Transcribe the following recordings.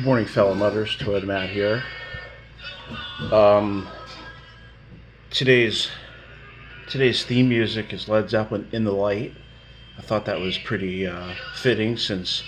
Morning, fellow mothers. Toad Matt here. Um, today's theme music is Led Zeppelin "In the Light." I thought that was pretty fitting, since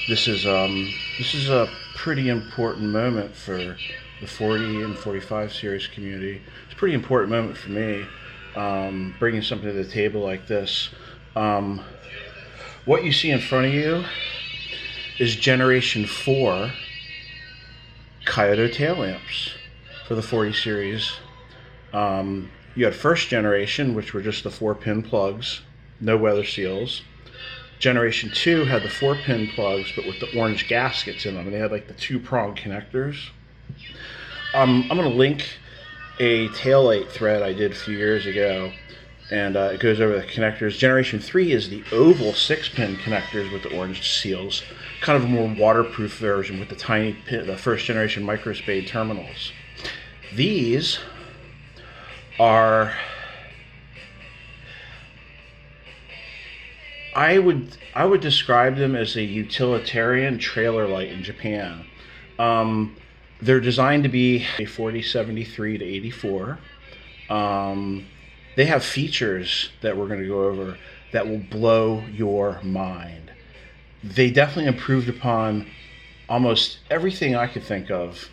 this is a pretty important moment for the 40 and 45 series community. It's a pretty important moment for me, bringing something to the table like this. What you see in front of you is Generation 4 KOITO tail lamps for the 40 series. You had first generation, which were just the 4-pin plugs, no weather seals. Generation 2 had the 4-pin plugs, but with the orange gaskets in them, and they had like the 2-prong connectors. I'm going to link a taillight thread I did a few years ago, and it goes over the connectors. Generation 3 is the oval 6-pin connectors with the orange seals, kind of a more waterproof version with the tiny pin, the first generation microspade terminals. These are, I would describe them as a utilitarian trailer light in Japan. They're designed to be a 4073 to 84. They have features that we're going to go over that will blow your mind. They definitely improved upon almost everything I could think of.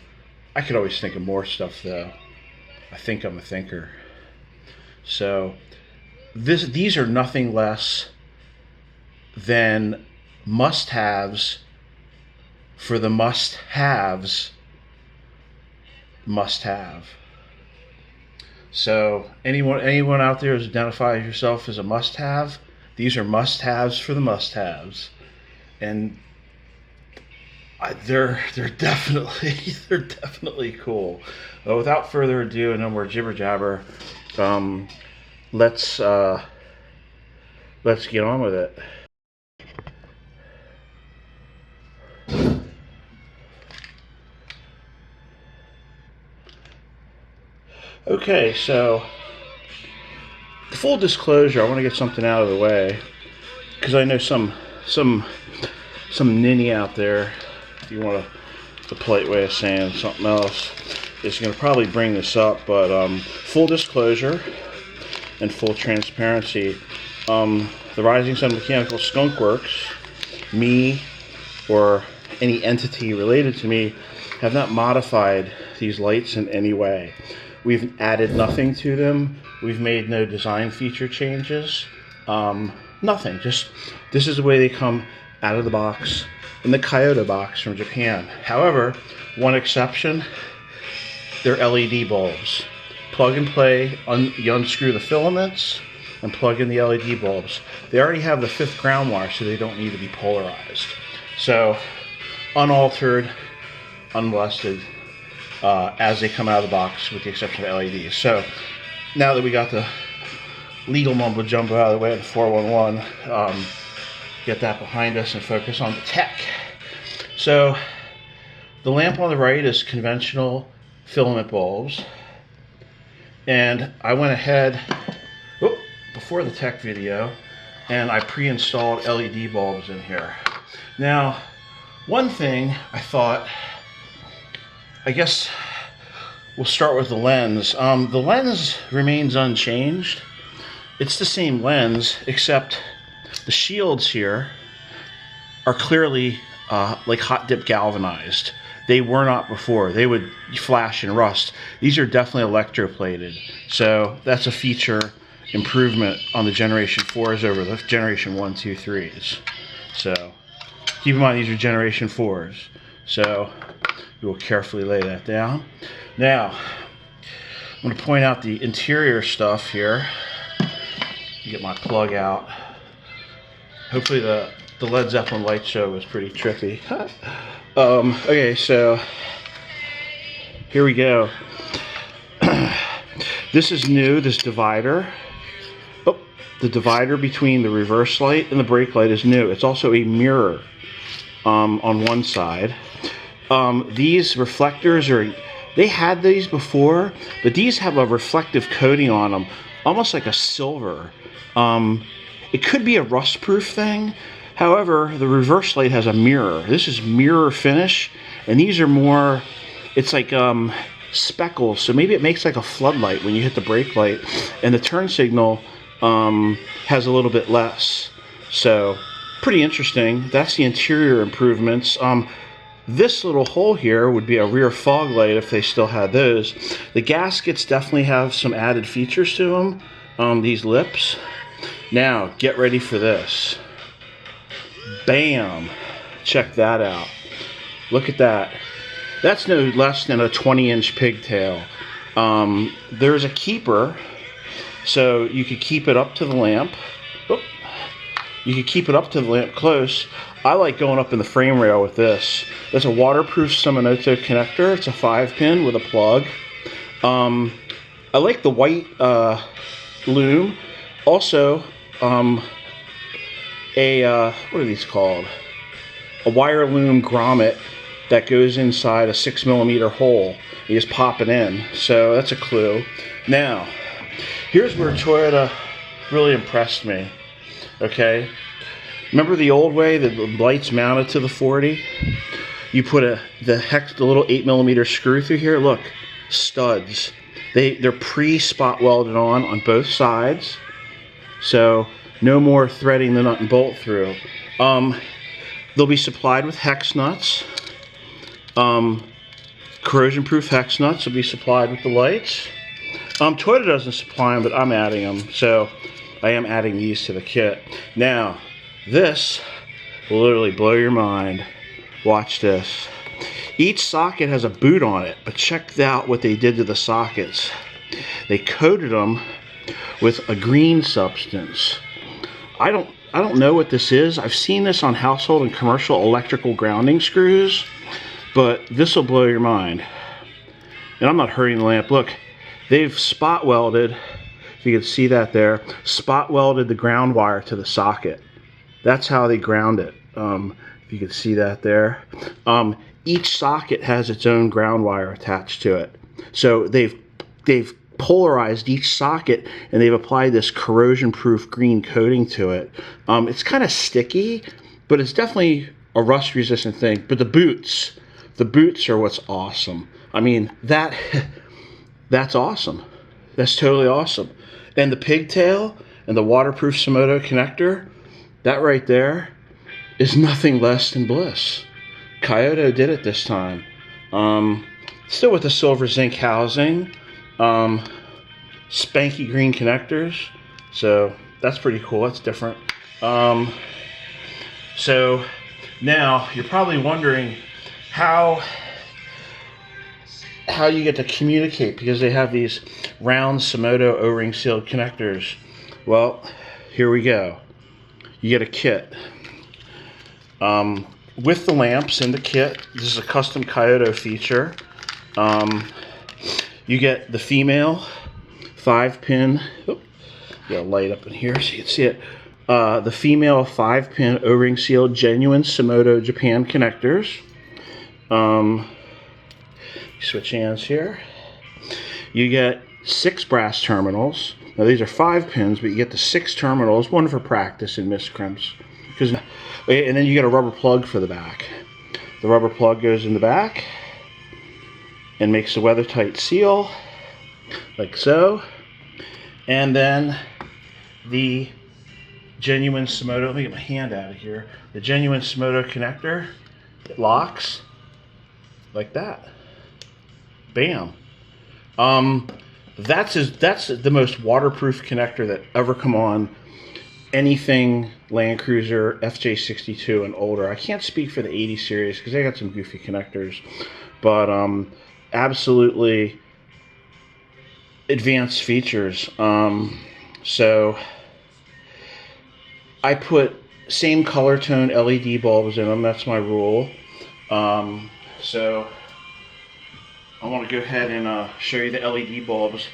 I could always think of more stuff, though. I think I'm a thinker. So these are nothing less than must-haves for the must-haves must-have. So anyone out there who identifies yourself as a must-have, these are must-haves for the must-haves, and they're definitely cool. Without further ado, and no more jibber jabber, let's get on with it. Okay, so full disclosure, I want to get something out of the way, because I know some ninny out there, if you want a polite way of saying something else, is going to probably bring this up. But full disclosure and full transparency, the Rising Sun Mechanical Skunk Works, me, or any entity related to me, have not modified these lights in any way. We've added nothing to them. We've made no design feature changes. Nothing. Just this is the way they come out of the box, in the KOITO box from Japan. However, one exception, they're LED bulbs. Plug and play, you unscrew the filaments and plug in the LED bulbs. They already have the 5th ground wire, so they don't need to be polarized. So, unaltered, unmolested, as they come out of the box, with the exception of LEDs. So now that we got the legal mumbo jumbo out of the way of the 411, get that behind us and focus on the tech. So the lamp on the right is conventional filament bulbs, and I went ahead before the tech video and I pre-installed LED bulbs in here. Now, one thing I thought, I guess we'll start with the lens. The lens remains unchanged. It's the same lens, except the shields here are clearly like hot dip galvanized. They were not before. They would flash and rust. These are definitely electroplated. So that's a feature improvement on the Generation 4s over the Generation 1, 2, 3s. So keep in mind, these are Generation 4s. So we will carefully lay that down. Now, I'm going to point out the interior stuff here. Get my plug out. Hopefully the Led Zeppelin light show was pretty trippy. Okay, so here we go. This is new, this divider. The divider between the reverse light and the brake light is new. It's also a mirror on one side. These reflectors they had these before, but these have a reflective coating on them, almost like a silver. It could be a rust-proof thing. However, the reverse light has a mirror. This is mirror finish, and these are more, it's like speckles, so maybe it makes like a floodlight when you hit the brake light, and the turn signal has a little bit less. So pretty interesting. That's the interior improvements. This little hole here would be a rear fog light if they still had those. The gaskets definitely have some added features to them. These lips. Now get ready for this. Bam! Check that out. Look at that. That's no less than a 20-inch pigtail. There's a keeper, so you could keep it up to the lamp. Oop. You could keep it up to the lamp close. I like going up in the frame rail with this. It's a waterproof Shimano connector. It's a 5-pin with a plug. I like the white loom. Also, what are these called? A wire loom grommet that goes inside a 6mm hole. You just pop it in. So that's a clue. Now, here's where Toyota really impressed me. Okay, remember the old way that the lights mounted to the 40? You put the little 8mm screw through here. Look, studs. They're pre-spot welded on both sides. So no more threading the nut and bolt through. They'll be supplied with hex nuts. Corrosion-proof hex nuts will be supplied with the lights. Toyota doesn't supply them, but I'm adding them. So I am adding these to the kit. Now, this will literally blow your mind. Watch this. Each socket has a boot on it, but check out what they did to the sockets. They coated them with a green substance. I don't know what this is. I've seen this on household and commercial electrical grounding screws, but this will blow your mind. And I'm not hurting the lamp. Look, they've spot welded, if you can see that there, spot welded the ground wire to the socket. That's how they ground it. If you can see that there. Each socket has its own ground wire attached to it. So they've polarized each socket, and they've applied this corrosion-proof green coating to it. It's kind of sticky, but it's definitely a rust-resistant thing. But the boots are what's awesome. I mean, that's awesome. That's totally awesome. And the pigtail and the waterproof Shimano connector, that right there is nothing less than bliss. KOITO did it this time. Still with the silver zinc housing. Spanky green connectors. So that's pretty cool. That's different. So now you're probably wondering how you get to communicate, because they have these round Shimano O-ring sealed connectors. Well, here we go. You get a kit. With the lamps in the kit, this is a custom KOITO feature. You get the female 5-pin, got a light up in here so you can see it. The female 5-pin O-ring sealed genuine Shimano Japan connectors. Switch hands here. You get 6 brass terminals. Now these are 5 pins, but you get the 6 terminals, one for practice and miscrimps. And then you get a rubber plug for the back. The rubber plug goes in the back and makes a weather-tight seal, like so. And then the genuine Shimano, let me get my hand out of here. The genuine Shimano connector, it locks like that. Bam. That's the most waterproof connector that ever come on anything Land Cruiser FJ62 and older. I can't speak for the 80 series because they got some goofy connectors, but absolutely advanced features. So I put same color tone LED bulbs in them. That's my rule. So I want to go ahead and show you the LED bulbs.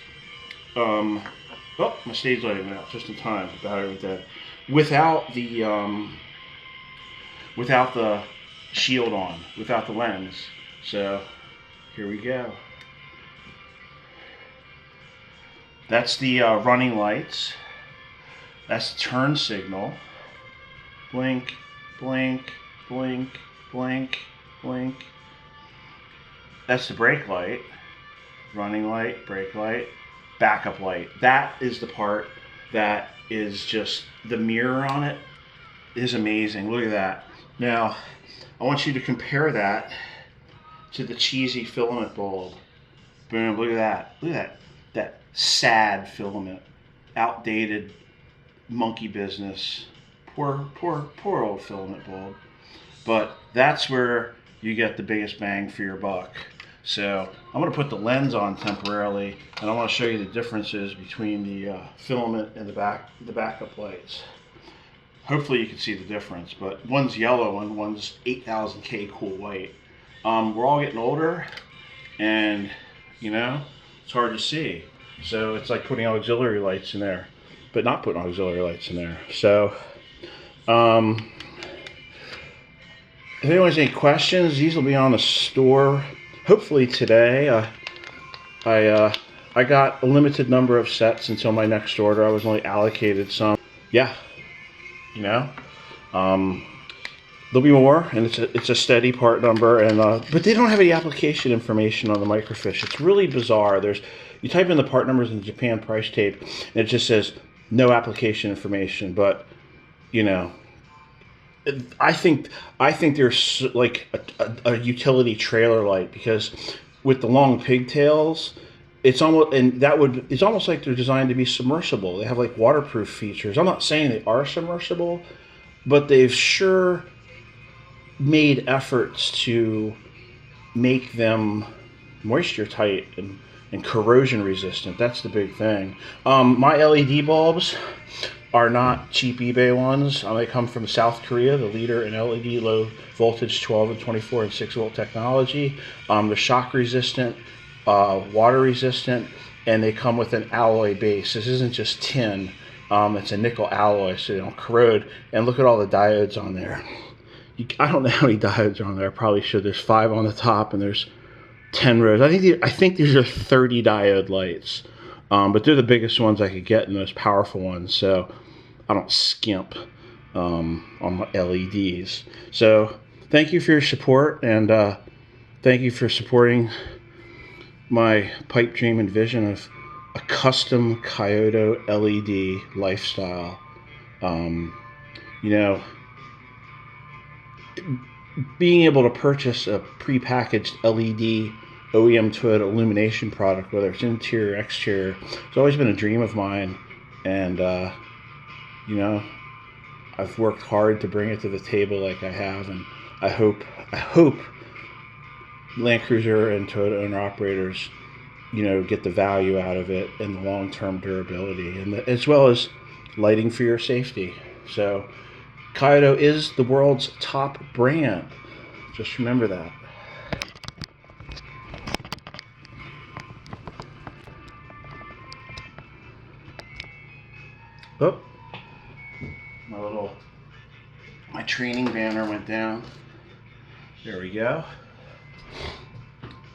Oh, my stage lighting went out just in time. The battery was dead. Without the shield on, without the lens. So here we go. That's the running lights. That's the turn signal. Blink, blink, blink, blink, blink. That's the brake light. Running light, brake light, backup light. That is the part that is just, the mirror on it is amazing. Look at that. Now, I want you to compare that to the cheesy filament bulb. Boom, look at that. Look at that. That sad filament. Outdated monkey business. Poor old filament bulb. But that's where you get the biggest bang for your buck. So I'm going to put the lens on temporarily, and I want to show you the differences between the filament and the backup lights. Hopefully you can see the difference, but one's yellow and one's 8000K cool white. We're all getting older, and you know, it's hard to see. So it's like putting auxiliary lights in there, but not putting auxiliary lights in there. So if anyone has any questions, these will be on the store hopefully today. I got a limited number of sets until my next order. I was only allocated some. Yeah, you know, there'll be more, and it's a steady part number. And but they don't have any application information on the microfiche. It's really bizarre. You type in the part numbers in the Japan price tape, and it just says no application information. But you know, I think there's like a utility trailer light, because with the long pigtails, it's almost like they're designed to be submersible. They have like waterproof features. I'm not saying they are submersible, but they've sure made efforts to make them moisture tight and corrosion resistant. That's the big thing. My LED bulbs are not cheap eBay ones. They come from South Korea, the leader in LED low voltage 12 and 24 and 6 volt technology. They're shock resistant, water resistant, and they come with an alloy base. This isn't just tin. It's a nickel alloy, so they don't corrode. And look at all the diodes on there. I don't know how many diodes are on there. I probably should. There's 5 on the top, and there's 10 rows. I think these are 30 diode lights, but they're the biggest ones I could get and the most powerful ones. So I don't skimp on my LEDs. So thank you for your support, and thank you for supporting my pipe dream and vision of a custom KOITO LED lifestyle. You know, being able to purchase a prepackaged LED OEM Toyota illumination product, whether it's interior or exterior, it's always been a dream of mine. And you know, I've worked hard to bring it to the table like I have, and I hope Land Cruiser and Toyota owner operators, you know, get the value out of it and the long-term durability, and as well as lighting for your safety. So KOITO is the world's top brand. Just remember that. Oh, my training banner went down. There we go.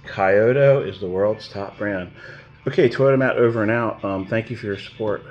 KOITO is the world's top brand. Okay, Toyota Matt over and out. Thank you for your support.